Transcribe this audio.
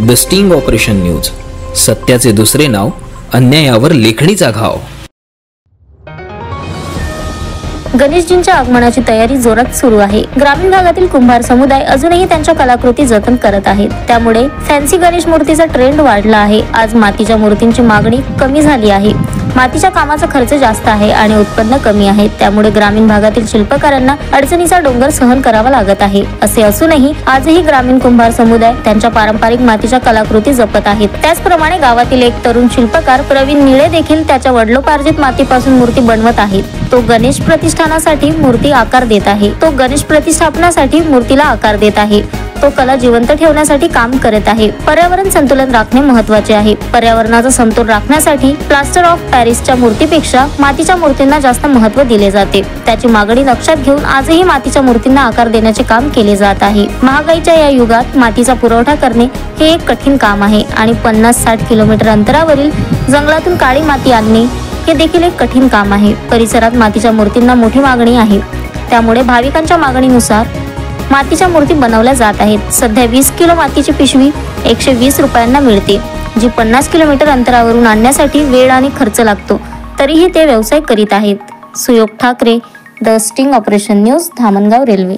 The sting operation news, सत्याचे दुसरे नाव, अन्यायावर लेखणीचा घाव। गणेशजींच्या आगमनाची तयारी जोरात सुरू आहे। ग्रामीण भागातील कुंभार समुदाय अजूनही त्यांच्या कलाकृती जतन करत आहेत, त्यामुळे फॅन्सी गणेश मूर्तीचा ट्रेंड वाढला आहे। आज मातीच्या मूर्तींची मागणी कमी झाली आहे। मातीच्या कामाचा खर्च जास्त आहे आणि उत्पन्न कमी आहे, त्यामुळे ग्रामीण भागातील शिल्पकारांना अडचणीचा डोंगर सहन करावा लागत आहे। असे असूनही आजही ग्रामीण कुंभार समुदाय त्यांच्या पारंपरिक मातीच्या कलाकृती जपत आहेत। त्याचप्रमाणे गावातील एक तरुण शिल्पकार प्रवीण निळे देखील त्याच्या वडिलोपार्जित मातीपासून मूर्ती बनवत आहेत। तो गणेश प्रतिष्ठानासाठी मूर्ती आकार देत आहे। तो कला जिवंत ठेवण्यासाठी काम करत आहे। पर्यावरण संतुलन राखणे महत्त्वाचे आहे। पर्यावरणाचा समतोल राखण्यासाठी प्लास्टर ऑफ पॅरिसच्या मूर्तीपेक्षा मातीच्या मूर्तींना जास्त महत्त्व दिले जाते। त्याची मागणी लक्षात घेऊन आजही मातीच्या मूर्तींना आकार देण्याचे काम केले जात आहे। महागाईच्या या युगात मातीचा पुरवठा करणे हे एक कठीण काम आहे आणि 50-60 किलोमीटर अंतरावरील जंगलातून काळी माती आणणे हे देखील एक कठीण काम आहे। परिसरात मातीच्या मूर्तींना मोठी मागणी आहे, त्यामुळे भाविकांच्या मागणीनुसार मातीच्या मूर्ती बनवल्या जात आहेत। सध्या 20 किलो मातीची पिशवी 120 रुपयांना मिळते, जी 50 किलोमीटर अंतरावरून आणण्यासाठी वेळ आणि खर्च लागतो। तरीही ते व्यवसाय करीत आहेत। Suyog Thackeray, the sting operation news, Dhamangaon railway.